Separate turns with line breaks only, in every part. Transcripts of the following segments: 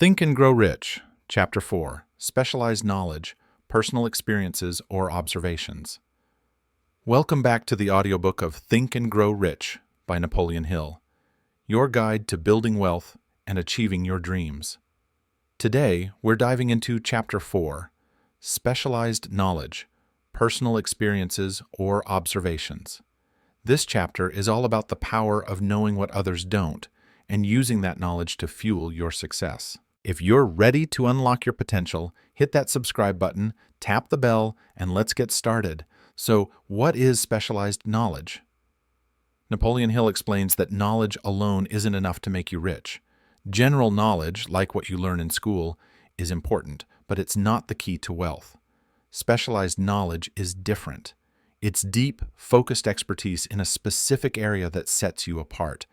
Think and Grow Rich, Chapter 4, Specialized Knowledge, Personal Experiences or Observations. Welcome back to the audiobook of Think and Grow Rich by Napoleon Hill, your guide to building wealth and achieving your dreams. Today, we're diving into Chapter 4, Specialized Knowledge, Personal Experiences or Observations. This chapter is all about the power of knowing what others don't and using that knowledge to fuel your success. If you're ready to unlock your potential, hit that subscribe button, tap the bell, and let's get started. So, what is specialized knowledge? Napoleon Hill explains that knowledge alone isn't enough to make you rich. General knowledge, like what you learn in school, is important, but it's not the key to wealth. Specialized knowledge is different. It's deep, focused expertise in a specific area that sets you apart.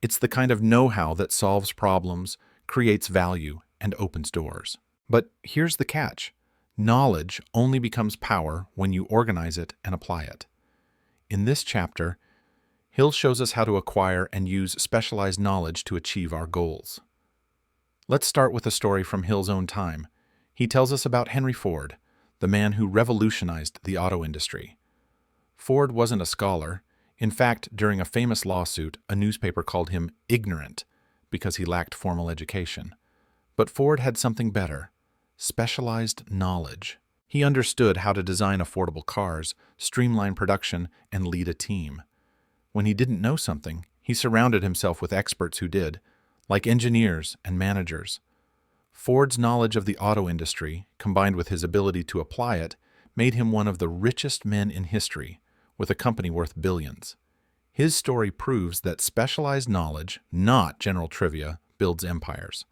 It's the kind of know-how that solves problems, creates value, and opens doors. But here's the catch. Knowledge only becomes power when you organize it and apply it. In this chapter, Hill shows us how to acquire and use specialized knowledge to achieve our goals. Let's start with a story from Hill's own time. He tells us about Henry Ford, the man who revolutionized the auto industry. Ford wasn't a scholar. In fact, during a famous lawsuit, a newspaper called him ignorant because he lacked formal education. But Ford had something better: specialized knowledge. He understood how to design affordable cars, streamline production, and lead a team. When he didn't know something, he surrounded himself with experts who did, like engineers and managers. Ford's knowledge of the auto industry, combined with his ability to apply it, made him one of the richest men in history, with a company worth billions. His story proves that specialized knowledge, not general trivia, builds empires.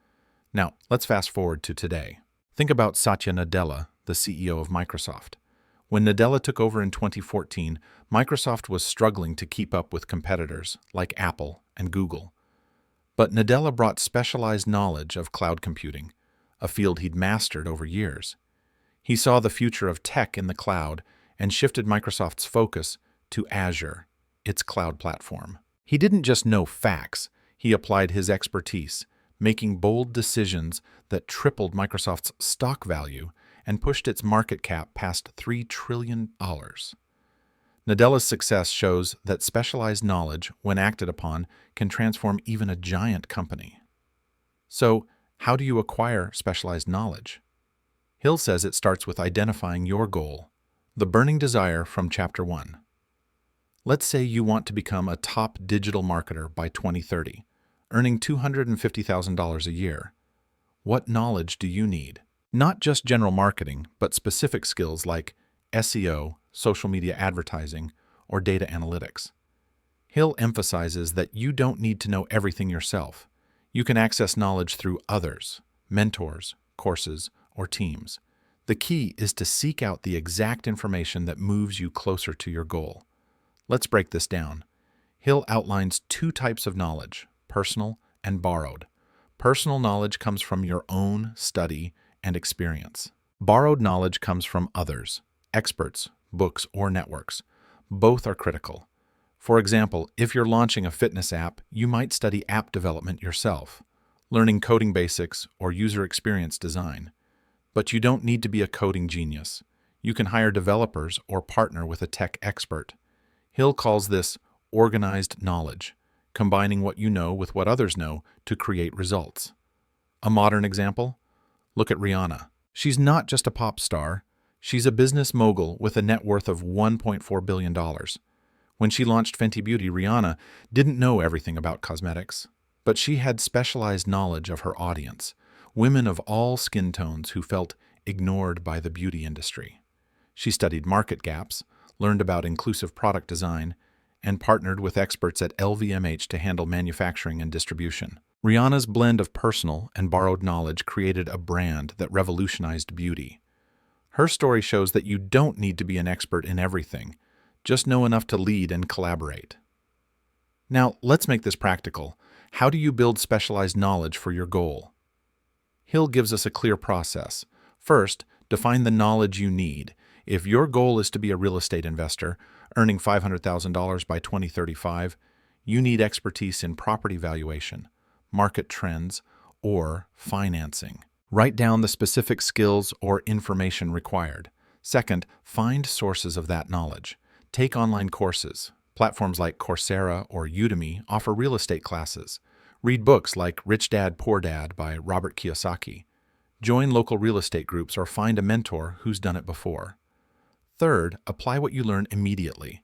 Now, let's fast forward to today. Think about Satya Nadella, the CEO of Microsoft. When Nadella took over in 2014, Microsoft was struggling to keep up with competitors like Apple and Google. But Nadella brought specialized knowledge of cloud computing, a field he'd mastered over years. He saw the future of tech in the cloud and shifted Microsoft's focus to Azure, its cloud platform. He didn't just know facts, he applied his expertise, making bold decisions that tripled Microsoft's stock value and pushed its market cap past $3 trillion. Nadella's success shows that specialized knowledge, when acted upon, can transform even a giant company. So, how do you acquire specialized knowledge? Hill says it starts with identifying your goal, the burning desire from Chapter 1. Let's say you want to become a top digital marketer by 2030, earning $250,000 a year. What knowledge do you need? Not just general marketing, but specific skills like SEO, social media advertising, or data analytics. Hill emphasizes that you don't need to know everything yourself. You can access knowledge through others, mentors, courses, or teams. The key is to seek out the exact information that moves you closer to your goal. Let's break this down. Hill outlines two types of knowledge: personal and borrowed. Personal knowledge comes from your own study and experience. Borrowed knowledge comes from others, experts, books, or networks. Both are critical. For example, if you're launching a fitness app, you might study app development yourself, learning coding basics or user experience design. But you don't need to be a coding genius. You can hire developers or partner with a tech expert. Hill calls this organized knowledge, combining what you know with what others know to create results. A modern example? Look at Rihanna. She's not just a pop star. She's a business mogul with a net worth of $1.4 billion. When she launched Fenty Beauty, Rihanna didn't know everything about cosmetics, but she had specialized knowledge of her audience, women of all skin tones who felt ignored by the beauty industry. She studied market gaps, learned about inclusive product design, and partnered with experts at LVMH to handle manufacturing and distribution. Rihanna's blend of personal and borrowed knowledge created a brand that revolutionized beauty. Her story shows that you don't need to be an expert in everything, just know enough to lead and collaborate. Now, let's make this practical. How do you build specialized knowledge for your goal? Hill gives us a clear process. First, define the knowledge you need. If your goal is to be a real estate investor, earning $500,000 by 2035, you need expertise in property valuation, market trends, or financing. Write down the specific skills or information required. Second, find sources of that knowledge. Take online courses. Platforms like Coursera or Udemy offer real estate classes. Read books like Rich Dad, Poor Dad by Robert Kiyosaki. Join local real estate groups or find a mentor who's done it before. Third, apply what you learn immediately.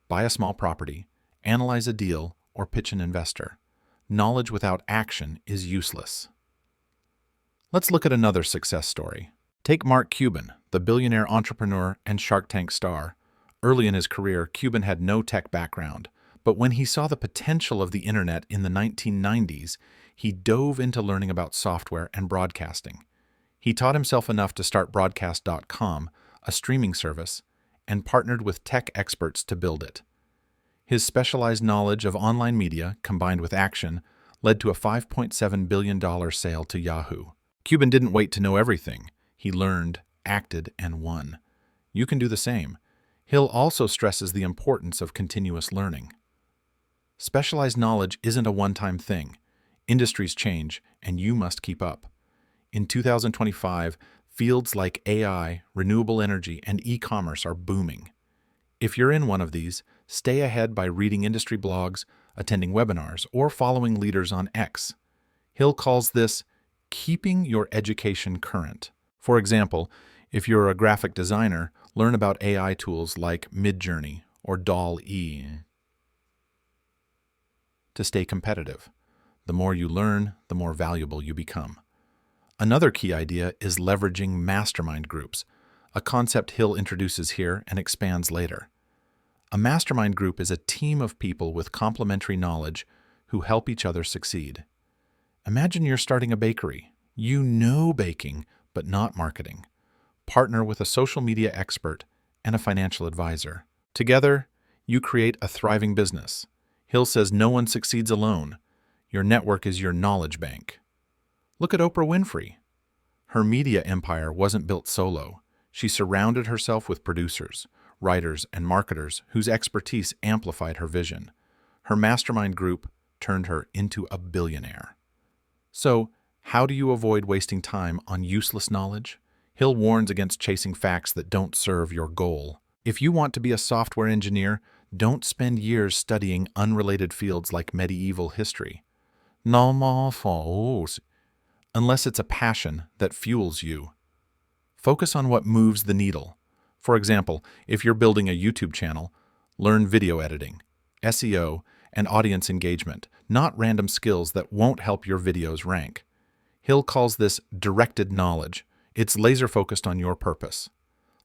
Buy a small property, analyze a deal, or pitch an investor. Knowledge without action is useless. Let's look at another success story. Take Mark Cuban, the billionaire entrepreneur and Shark Tank star. Early in his career, Cuban had no tech background, but when he saw the potential of the internet in the 1990s, he dove into learning about software and broadcasting. He taught himself enough to start Broadcast.com, a streaming service, and partnered with tech experts to build it. His specialized knowledge of online media, combined with action, led to a $5.7 billion sale to Yahoo. Cuban didn't wait to know everything. He learned, acted, and won. You can do the same. Hill also stresses the importance of continuous learning. Specialized knowledge isn't a one-time thing. Industries change, and you must keep up. In 2025, fields like AI, renewable energy, and e-commerce are booming. If you're in one of these, stay ahead by reading industry blogs, attending webinars, or following leaders on X. Hill calls this keeping your education current. For example, if you're a graphic designer, learn about AI tools like Midjourney or DALL-E to stay competitive. The more you learn, the more valuable you become. Another key idea is leveraging mastermind groups, a concept Hill introduces here and expands later. A mastermind group is a team of people with complementary knowledge who help each other succeed. Imagine you're starting a bakery. You know baking, but not marketing. Partner with a social media expert and a financial advisor. Together, you create a thriving business. Hill says no one succeeds alone. Your network is your knowledge bank. Look at Oprah Winfrey. Her media empire wasn't built solo. She surrounded herself with producers, writers, and marketers whose expertise amplified her vision. Her mastermind group turned her into a billionaire. So, how do you avoid wasting time on useless knowledge? Hill warns against chasing facts that don't serve your goal. If you want to be a software engineer, don't spend years studying unrelated fields like medieval history. Unless it's a passion that fuels you. Focus on what moves the needle. For example, if you're building a YouTube channel, learn video editing, SEO, and audience engagement, not random skills that won't help your videos rank. Hill calls this directed knowledge. It's laser-focused on your purpose.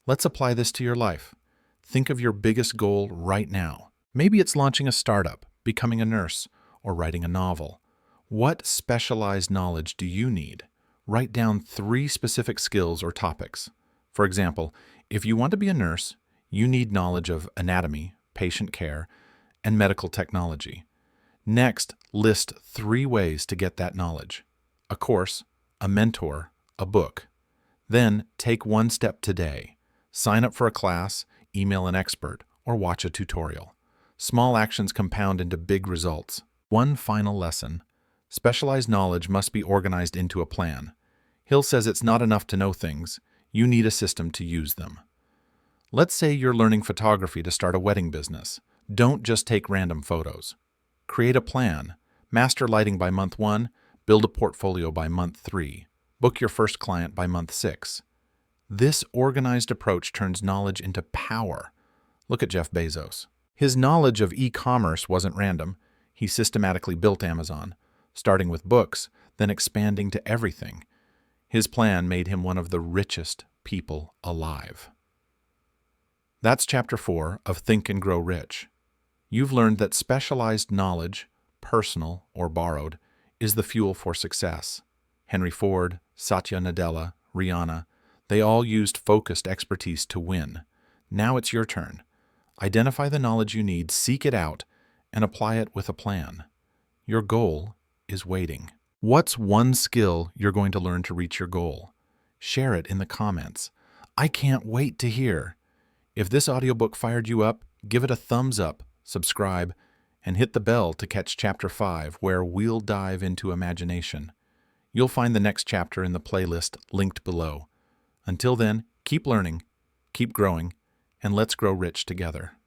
Let's apply this to your life. Think of your biggest goal right now. Maybe it's launching a startup, becoming a nurse, or writing a novel. What specialized knowledge do you need? Write down 3 specific skills or topics. For example, if you want to be a nurse, you need knowledge of anatomy, patient care, and medical technology. Next, list 3 ways to get that knowledge: a course, a mentor, a book. Then, take one step today. Sign up for a class, email an expert, or watch a tutorial. Small actions compound into big results. One final lesson. Specialized knowledge must be organized into a plan. Hill says it's not enough to know things. You need a system to use them. Let's say you're learning photography to start a wedding business. Don't just take random photos. Create a plan. Master lighting by month 1, build a portfolio by month 3. Book your first client by month 6. This organized approach turns knowledge into power. Look at Jeff Bezos. His knowledge of e-commerce wasn't random. He systematically built Amazon, starting with books, then expanding to everything. His plan made him one of the richest people alive. That's Chapter 4 of Think and Grow Rich. You've learned that specialized knowledge, personal or borrowed, is the fuel for success. Henry Ford, Satya Nadella, Rihanna, they all used focused expertise to win. Now it's your turn. Identify the knowledge you need, seek it out, and apply it with a plan. Your goal is waiting. What's one skill you're going to learn to reach your goal? Share it in the comments. I can't wait to hear. If this audiobook fired you up, give it a thumbs up, subscribe, and hit the bell to catch Chapter 5, where we'll dive into imagination. You'll find the next chapter in the playlist linked below. Until then, keep learning, keep growing, and let's grow rich together.